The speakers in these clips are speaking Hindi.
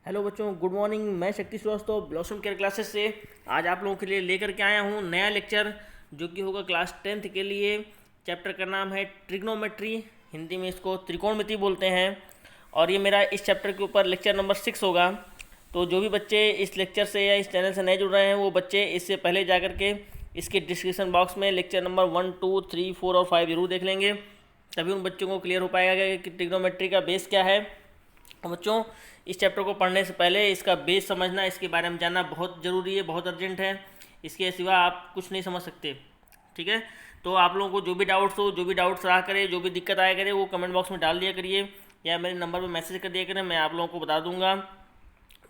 हेलो बच्चों, गुड मॉर्निंग। मैं शक्ति श्रीवास्तव ब्लॉसम केयर क्लासेस से आज आप लोगों के लिए लेकर के आया हूँ नया लेक्चर, जो कि होगा क्लास 10th के लिए। चैप्टर का नाम है ट्रिग्नोमेट्री, हिंदी में इसको त्रिकोणमिति बोलते हैं। और ये मेरा इस चैप्टर के ऊपर लेक्चर नंबर 6 होगा। तो जो भी बच्चे इस लेक्चर से या इस चैनल से नए जुड़ रहे हैं, वो बच्चे इससे पहले जा कर के इसके डिस्क्रिप्शन बॉक्स में लेक्चर नंबर 1, 2, 3, 4 और 5 जरूर देख लेंगे। तभी उन बच्चों को क्लियर हो पाएगा कि ट्रिग्नोमेट्री का बेस क्या है। बच्चों, इस चैप्टर को पढ़ने से पहले इसका बेस समझना, इसके बारे में जानना बहुत ज़रूरी है, बहुत अर्जेंट है। इसके सिवा आप कुछ नहीं समझ सकते। ठीक है, तो आप लोगों को जो भी डाउट्स हो, जो भी डाउट्स रहा करे, जो भी दिक्कत आया करे, वो कमेंट बॉक्स में डाल दिया करिए या मेरे नंबर पर मैसेज कर दिया करें। मैं आप लोगों को बता दूंगा,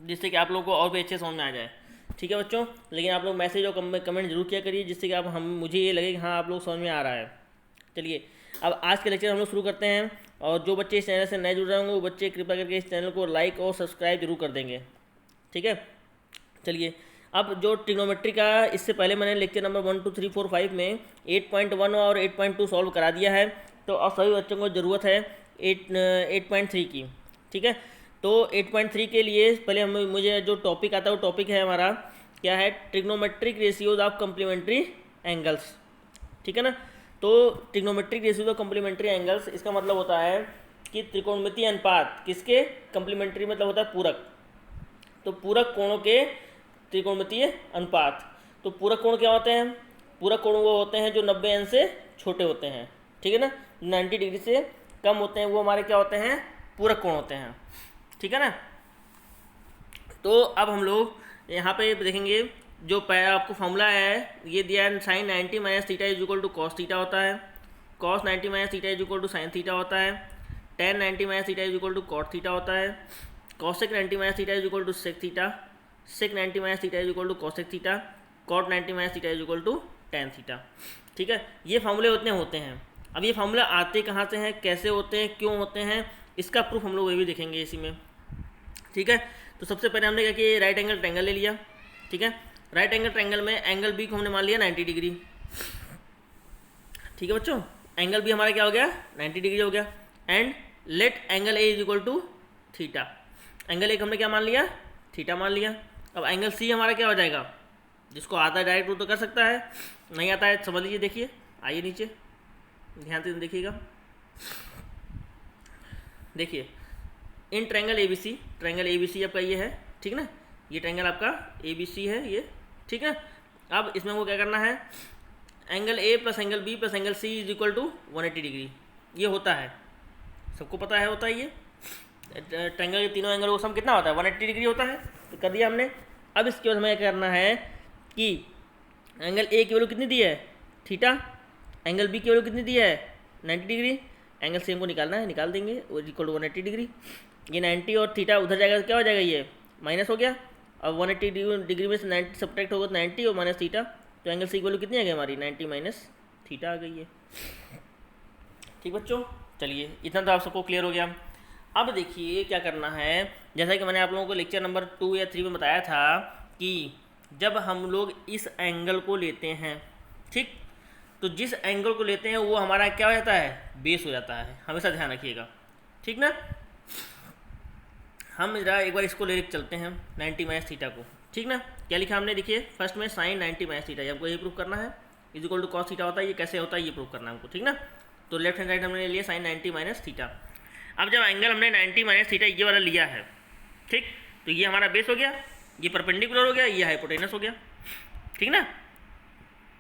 जिससे कि आप लोगों को और भी अच्छे समझ में आ जाए। ठीक है बच्चों, लेकिन आप लोग मैसेज और कमेंट जरूर किया करिए, जिससे कि मुझे ये लगे कि हाँ आप लोग समझ में आ रहा है। चलिए, अब आज के लेक्चर हम लोग शुरू करते हैं। और जो बच्चे इस चैनल से नए जुड़ रहे होंगे, वो बच्चे कृपया करके इस चैनल को लाइक और सब्सक्राइब जरूर कर देंगे। ठीक है, चलिए। अब जो ट्रिग्नोमेट्री का, इससे पहले मैंने लेक्चर नंबर 1, 2, 3, 4, 5 में 8.1 और 8.2 सॉल्व करा दिया है। तो अब सभी बच्चों को ज़रूरत है 8.3 की। ठीक है, तो 8.3 के लिए पहले मुझे जो टॉपिक आता है, वो टॉपिक है हमारा क्या है, trigonometric ratios of complementary angles. ठीक है ना। तो trigonometric ratios of complementary angles, इसका मतलब होता है कि त्रिकोणमितीय अनुपात किसके कम्प्लीमेंट्री, मतलब होता है पूरक। तो पूरक कोणों के त्रिकोणमितीय अनुपात। तो पूरक कोण क्या होते हैं? पूरक कोण वो होते हैं जो 90 अंश से छोटे होते हैं। ठीक है ना, 90 डिग्री से कम होते हैं, वो हमारे क्या होते हैं, पूरक कोण होते हैं। ठीक है ना। तो अब हम लोग यहाँ पे देखेंगे, जो आपको फॉर्मूला है ये दिया है, sine 90 minus theta is equal to cos theta होता है, cos 90 minus theta is equal to sine theta होता है, tan 90 minus theta is equal to cot theta होता है, cosec 90 minus theta is equal to sec theta, sec 90 minus theta is equal to cosec theta, cot 90 minus theta is equal to tan theta. ठीक है, ये फार्मूले उतने होते हैं। अब ये फार्मूला आते कहाँ से हैं, कैसे होते हैं, क्यों होते हैं, इसका प्रूफ हम लोग ये भी देखेंगे इसी में। ठीक है, तो सबसे पहले हमने क्या किया, राइट एंगल ट्रायंगल ले लिया। ठीक है, राइट एंगल ट्रायंगल में एंगल बी को हमने मान लिया 90 डिग्री। ठीक है बच्चों, एंगल बी हमारा क्या हो गया, 90 डिग्री हो गया। And let angle A is equal to theta. Angle A हमने क्या मान लिया, थीटा मान लिया। अब एंगल सी हमारा क्या हो जाएगा, जिसको आता है डायरेक्ट वो तो कर सकता है, नहीं आता है समझ लीजिए। देखिए, आइए नीचे ध्यान से देखिएगा। देखिए, in triangle A B C, triangle A B C आपका ये है। ठीक ना, ये ट्रायंगल आपका ए बी सी है ये। ठीक है, अब इसमें वो क्या करना है, angle A plus angle B plus angle C is equal to 180 degree. ये होता है, सबको पता है, होता है ये। ट्रायंगल के तीनों एंगल को सम कितना होता है, 180 डिग्री होता है। तो कर दिया हमने। अब इसके बाद हमें क्या करना है कि एंगल ए की वैल्यू कितनी दी है, थीटा, एंगल बी की वैल्यू कितनी दी है, 90 डिग्री। एंगल सी हमको निकालना है, निकाल देंगे, वो इक्वल टू 180 डिग्री। ये 90 और थीटा उधर जाएगा तो क्या हो जाएगा, ये माइनस हो गया। अब 180 डिग्री में से 90 सब्ट्रैक्ट होगा तो 90 और माइनस थीटा, तो एंगल सी की वैल्यू कितनी आ गई हमारी, 90 माइनस थीटा आ गई है। ठीक बच्चों, चलिए इतना तो आप सबको क्लियर हो गया। अब देखिए क्या करना है, जैसा कि मैंने आप लोगों को लेक्चर नंबर 2 या 3 में बताया था कि जब हम लोग इस एंगल को लेते हैं, ठीक, तो जिस एंगल को लेते हैं वो हमारा क्या हो जाता है, बेस हो जाता है। हमेशा ध्यान रखिएगा, ठीक ना। हम जरा एक बार इसको ले चलते हैं 90 माइनस थीटा को। ठीक ना, क्या लिखा हमने, देखिए फर्स्ट में साइन 90 माइनस थीटा, हमको ये प्रूफ करना है, is equal to cos theta होता है। ये कैसे होता है ये प्रूफ करना है हमको। ठीक ना, तो लेफ्ट हैंड साइड हमने ले लिया साइन 90 माइनस थीटा। अब जब एंगल हमने 90 माइनस थीटा ये वाला लिया है, ठीक, तो ये हमारा बेस हो गया, ये परपेंडिकुलर हो गया, ये हाइपोटेनस हो गया। ठीक ना,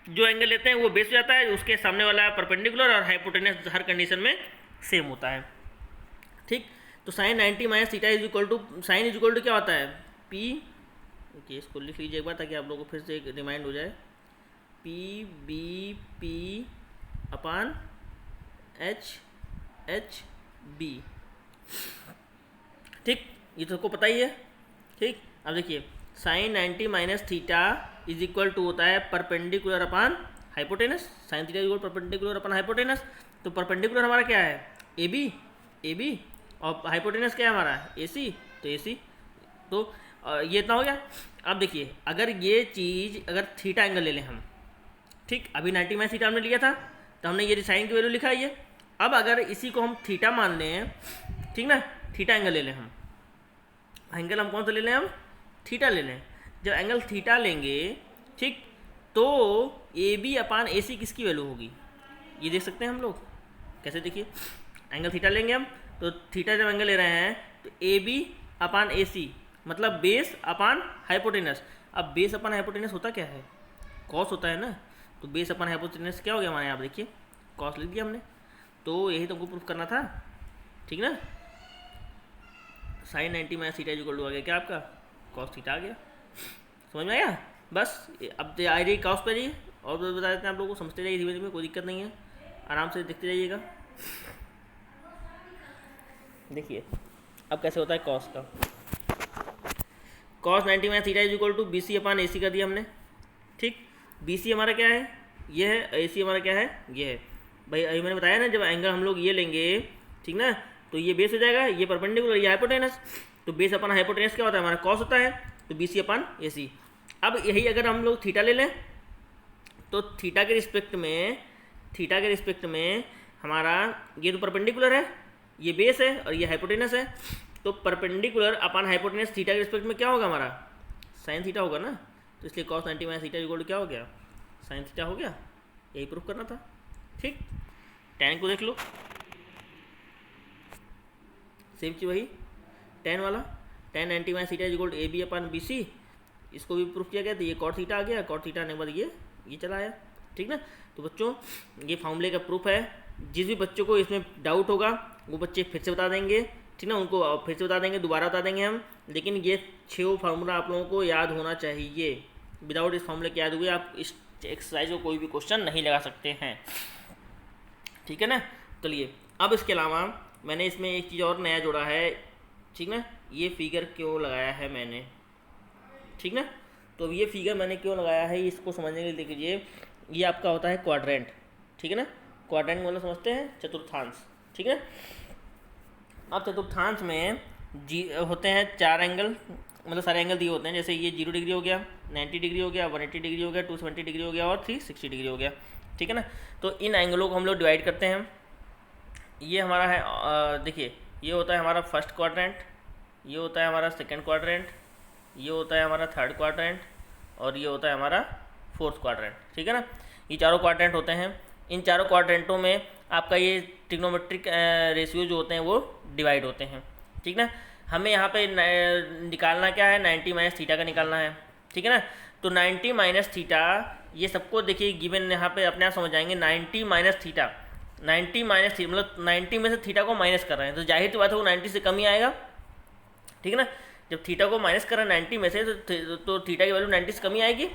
जो एंगल लेते हैं वो बेस हो जाता है, उसके सामने वाला परपेंडिकुलर, और हाइपोटेनस हर कंडीशन में सेम होता है। ठीक, तो sine 90 minus theta is equal to, sine is equal to क्या होता है, पी, ओके इसको लिख लीजिए एक बार ताकि आप लोगों को फिर से एक रिमाइंड हो जाए, P B P upon H H B. ठीक, ये तो आपको पता ही है। ठीक, अब देखिए sine 90 minus theta is equal to होता है perpendicular upon hypotenuse, sine theta is equal perpendicular upon hypotenuse. तो परपेंडिकुलर हमारा क्या है, ए बी, और हाइपोटेनस क्या है हमारा, ए सी, तो ए सी। तो ये इतना हो गया। अब देखिए, अगर ये चीज़, अगर थीटा एंगल ले लें हम, ठीक, अभी 90 माइनस थीटा हमने लिया था, तो हमने ये साइन की वैल्यू लिखा है ये। अब अगर इसी को हम थीटा मान लें, ठीक ना, थीटा एंगल ले लें हम, एंगल हम कौन सा ले लें अब, थीटा ले लें। जब एंगल थीटा लेंगे, ठीक, तो ए बी अपान ए सी किसकी वैल्यू होगी, ये देख सकते हैं हम लोग। कैसे, देखिए एंगल थीटा लेंगे हम, तो थीटा जब एंगल ले रहे हैं तो ए बी अपान ए सी मतलब बेस अपान हाइपोटेनस। अब बेस अपान हाइपोटेनस होता क्या है, कॉस होता है ना, तो बेस अपान हाइपोटेनस क्या हो गया हमारे यहाँ, आप देखिए कॉस लिख दिया हमने, तो यही तुमको प्रूफ करना था, ठीक ना। Sine 90 minus theta equal to आ गया क्या आपका, कॉस थीटा आ गया। समझ में आया, बस अब आ रही कॉस पे रही, और बता देते हैं आप लोगों को, समझते जाइए धीरे धीरे, कोई दिक्कत नहीं है, आराम से देखते जाइएगा। देखिए अब कैसे होता है कॉस का, cos 90 minus theta is equal to B C upon A C कर दिया हमने, ठीक। बी सी हमारा क्या है, ये है, ए सी हमारा क्या है, ये है। भाई अभी मैंने बताया ना, जब एंगल हम लोग ये लेंगे, ठीक ना, तो ये बेस हो जाएगा, ये परपेंडिकुलर, ये हाइपोटेनस, तो बेस अपन हाइपोटेनस क्या होता है हमारा, कॉस होता है, तो बी सी अपान ए सी। अब यही अगर हम लोग थीटा ले लें, तो थीटा के रिस्पेक्ट में हमारा ये तो परपेंडिकुलर है, ये बेस है और ये हाइपोटेनस है, तो परपेंडिकुलर अपान हाइपोटेनस थीटा के रिस्पेक्ट में क्या होगा हमारा, साइन थीटा होगा ना, तो इसलिए cos 90 minus theta equal to क्या हो गया, साइन थीटा हो गया। यही प्रूफ करना था, ठीक। टैन को देख लो, सेम चीज वही टैन वाला, tan 90 minus theta equal to A B upon B C, इसको भी प्रूफ किया गया, तो ये कॉट थीटा आ गया, कॉट थीटा आने के बाद ये चला आया, ठीक ना। तो बच्चों ये फॉर्मूले का प्रूफ है, जिस भी बच्चों को इसमें डाउट होगा वो बच्चे फिर से बता देंगे, ठीक ना, उनको फिर से बता देंगे, दोबारा बता देंगे हम, लेकिन ये 6 फार्मूला आप लोगों को याद होना चाहिए। विदाउट इस फार्मूले के याद हुए आप इस एक्सरसाइज को कोई भी क्वेश्चन नहीं लगा सकते हैं, ठीक है ना। चलिए अब इसके अलावा मैंने इसमें एक चीज़ और नया जोड़ा है, ठीक ना, ये फिगर क्यों लगाया है मैंने, ठीक ना। तो ये फिगर मैंने क्यों लगाया है, इसको समझने के लिए देख लीजिए, ये आपका होता है क्वाड्रेंट, ठीक है ना। क्वाड्रेंट मतलब समझते हैं, चतुर्थांश, ठीक है। अब चतुर्थांश में होते हैं 4 एंगल, मतलब सारे एंगल दिए होते हैं, जैसे ये 0 डिग्री हो गया, 90 डिग्री हो गया, 180 डिग्री हो गया, 270 डिग्री हो गया और 360 डिग्री हो गया, ठीक है ना। तो इन एंगलों को हम लोग डिवाइड करते हैं। ये हमारा है, देखिए ये होता है हमारा फर्स्ट क्वाड्रेंट, ये होता है हमारा सेकंड क्वाड्रेंट, ये होता है हमारा थर्ड क्वाड्रेंट और ये होता है हमारा फोर्थ क्वाड्रेंट, ठीक है ना। ये चारों क्वाड्रेंट होते हैं। इन चारों क्वाड्रेंटों में आपका ये ट्रिग्नोमेट्रिक रेशियो जो होते हैं वो डिवाइड होते हैं, ठीक ना। हमें यहाँ पे निकालना क्या है, 90 माइनस थीटा का निकालना है, ठीक है ना। तो 90 माइनस थीटा, ये सबको देखिए गिवन यहाँ पे अपने आप समझ जाएंगे, 90 माइनस थीटा, 90 माइनस थीटा मतलब 90 में से थीटा को माइनस कर रहे हैं, तो जाहिर सी बात है वो 90 से कम ही आएगा, ठीक है ना। जब थीटा को माइनस कर रहे हैं 90 में से, तो थीटा की वैल्यू 90 से कम ही आएगी,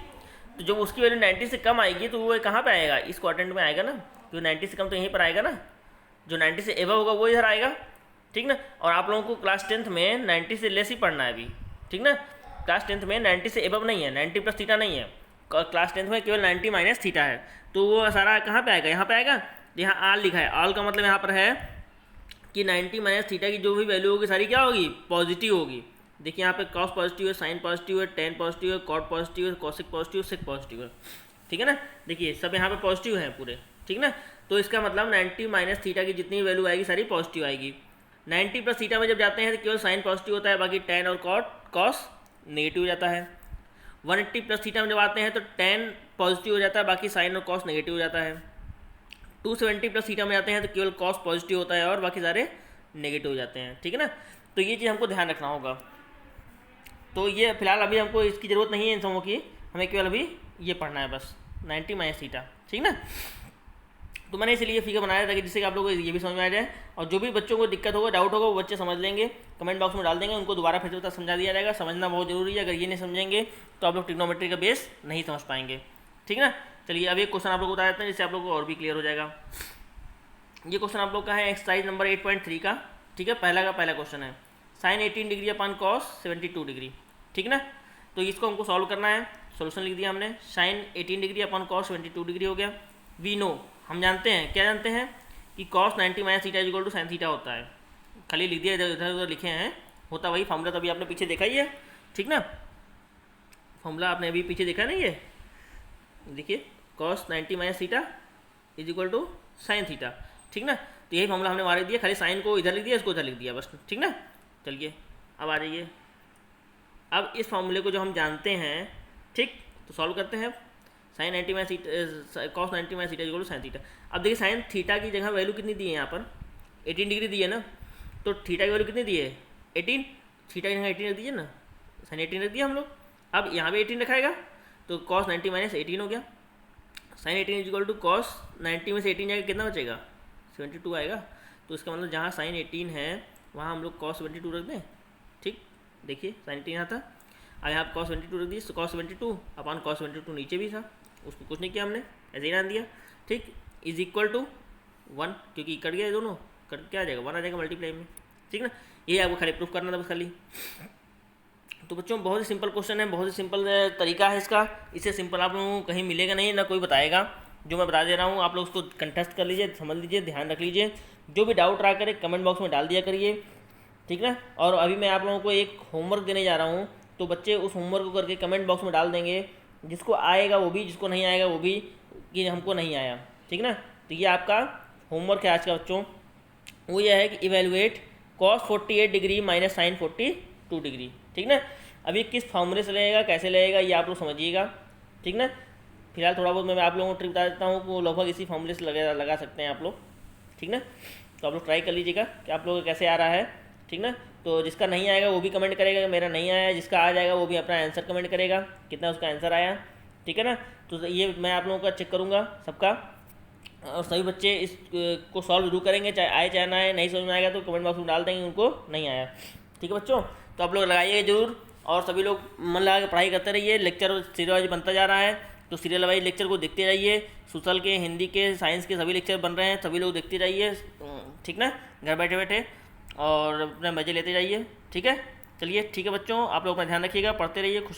तो जब उसकी वैल्यू 90 से कम आएगी तो वो कहाँ पे आएगा, इस क्वाड्रेंट में आएगा ना, जो 90 से कम तो यहीं पर आएगा ना, जो 90 से एबव होगा वो इधर आएगा, ठीक ना। और आप लोगों को क्लास 10th में 90 से लेस ही पढ़ना है अभी, ठीक ना। क्लास 10th में 90 से एबव नहीं है, 90 प्लस थीटा नहीं है, क्लास 10th में केवल 90 माइनस थीटा है, तो वो सारा कहाँ पे आएगा, यहाँ पे आएगा। यहाँ आल लिखा है, आल का मतलब यहाँ पर है कि 90 माइनस थीटा की जो भी वैल्यू होगी सारी क्या होगी, पॉजिटिव होगी। देखिए यहाँ पे कॉस पॉजिटिव है, साइन पॉजिटिव है, टेन पॉजिटिव है, कॉट पॉजिटिव है, कॉसिक पॉजिटिव, सेक पॉजिटिव है, ठीक है ना। देखिए सब यहाँ पे पॉजिटिव हैं पूरे, ठीक ना। तो इसका मतलब 90 माइनस थीटा की जितनी वैल्यू आएगी सारी पॉजिटिव आएगी। 90 प्लस थीटा में जब जाते हैं तो केवल साइन पॉजिटिव होता है, बाकी टेन और कॉस नेगेटिव हो जाता है। 180 प्लस थीटा में जब आते हैं तो टेन पॉजिटिव हो जाता है, बाकी साइन और कॉस नेगेटिव हो जाता है। 270 प्लस थीटा में जाते हैं तो केवल कॉस पॉजिटिव होता है और बाकी सारे नेगेटिव हो जाते हैं, ठीक है ना। तो ये चीज़ हमको ध्यान रखना होगा। तो ये फिलहाल अभी हमको इसकी ज़रूरत नहीं है इन समों की, हमें केवल अभी ये पढ़ना है बस, 90 माइनस थीटा, ठीक ना। तो मैंने इसलिए फिगर बनाया ताकि जिससे कि आप लोगों को ये भी समझ में आ जाए, और जो भी बच्चों को दिक्कत होगा, डाउट होगा, वो बच्चे समझ लेंगे, कमेंट बॉक्स में डाल देंगे, उनको दोबारा फिर से समझा दिया जाएगा। समझना बहुत जरूरी है, अगर ये नहीं समझेंगे तो आप लोग ट्रिग्नोमेट्री का बेस नहीं समझ पाएंगे, ठीक है ना। चलिए अब एक क्वेश्चन आप लोग को बता देते हैं जिससे आप लोग को और भी क्लियर हो जाएगा। ये क्वेश्चन आप लोग का है एक्सरसाइज नंबर 8.3 का, ठीक है। पहला क्वेश्चन है sine 18 degree upon cos 72 degree, ठीक ना। तो इसको हमको सॉल्व करना है, सॉल्यूशन लिख दिया हमने, sine 18 degree upon cos 72 degree हो गया। वी नो, हम जानते हैं, क्या जानते हैं कि cos 90 minus theta equal to sine theta होता है। खाली लिख दिया, इधर उधर लिखे हैं, होता वही फॉर्मूला तभी आपने पीछे देखा ही है, ठीक ना। फॉर्मूला आपने अभी पीछे देखा नहीं है, देखिए cos 90 minus theta is equal to sine theta, ठीक ना। तो यही फॉर्मूला हमने मार दिया, खाली साइन को इधर लिख दिया, इसको उधर लिख दिया बस, ठीक ना। चलिए अब आ जाइए अब इस फॉर्मूले को जो हम जानते हैं, ठीक, तो सॉल्व करते हैं। Sine 90 minus theta, cos 90 minus theta equal to sine theta. अब देखिए साइन थीटा की जगह वैल्यू कितनी दी है यहाँ पर, 18 डिग्री दी है ना, तो थीटा की वैल्यू कितनी दी है, 18, थीटा की जगह 18 रख दीजिए ना, साइन 18 रख दिया हम लोग। अब यहाँ पे 18 रखाएगा तो कॉस 90 माइनस 18 हो गया, साइन 18 इक्वल टू कॉस 90 में से 18 जाएगा कितना बचेगा, 72 आएगा। तो इसका मतलब जहाँ साइन 18 है वहाँ हम लोग कॉस 72 रख दें, ठीक, देखिए साइन 18 यहाँ था, अब यहाँ कॉस 72 रख दिए, तो कॉस 72 अपन कॉस 72 नीचे भी था, उसको कुछ नहीं किया हमने, ऐसे ही डाल दिया, ठीक, इज इक्वल टू 1, क्योंकि कट गया दोनों, कट क्या आ जाएगा, 1 आ जाएगा मल्टीप्लाई में, ठीक ना। ये आपको खाली प्रूफ करना था बस खाली। तो बच्चों बहुत ही सिंपल क्वेश्चन है, बहुत ही सिंपल तरीका है इसका, इससे सिंपल आप लोगों को कहीं मिलेगा नहीं, ना कोई बताएगा। जो मैं बता दे रहा हूँ आप लोग उसको कंटेस्ट कर लीजिए, समझ लीजिए, ध्यान रख लीजिए। जो भी डाउट रहा करे कमेंट बॉक्स में डाल दिया करिए, ठीक ना। और अभी मैं आप लोगों को एक होमवर्क देने जा रहा हूँ, तो बच्चे उस होमवर्क को करके कमेंट बॉक्स में डाल देंगे, जिसको आएगा वो भी, जिसको नहीं आएगा वो भी, कि हमको नहीं आया, ठीक ना। तो ये आपका होमवर्क है आज का बच्चों, वो ये है कि evaluate cos 48 degree minus sine 42 degree, ठीक ना। अभी किस फॉर्मूले से लगेगा, कैसे लगेगा, ये आप लोग समझिएगा, ठीक ना। फिलहाल थोड़ा बहुत मैं आप लोगों को ट्रिक बता देता हूँ, वो लगभग इसी फॉर्मूले से लगा सकते हैं आप लोग, ठीक ना। तो आप लोग ट्राई कर लीजिएगा कि आप लोगों को कैसे आ रहा है, ठीक ना। तो जिसका नहीं आएगा वो भी कमेंट करेगा कि मेरा नहीं आया, जिसका आ जाएगा वो भी अपना आंसर कमेंट करेगा कितना उसका आंसर आया, ठीक है ना। तो ये मैं आप लोगों का चेक करूँगा सबका, और सभी बच्चे इस को सॉल्व जरूर करेंगे, चाहे आए चाहे ना आए, नहीं समझ में आएगा तो कमेंट बॉक्स में डाल देंगे उनको नहीं आया, ठीक है बच्चों। तो आप लोग लगाइए जरूर, और सभी लोग मन लगा के पढ़ाई करते रहिए। लेक्चर सीरियल वाइज बनता जा रहा है, तो सीरियल वाइज लेक्चर को देखते रहिए, सोशल के, हिंदी के, साइंस के सभी लेक्चर बन रहे हैं, सभी लोग देखते रहिए, ठीक ना, घर बैठे बैठे, और अपना मज़े लेते जाइए, ठीक है। चलिए ठीक है बच्चों, आप लोग अपना ध्यान रखिएगा, पढ़ते रहिए, खुश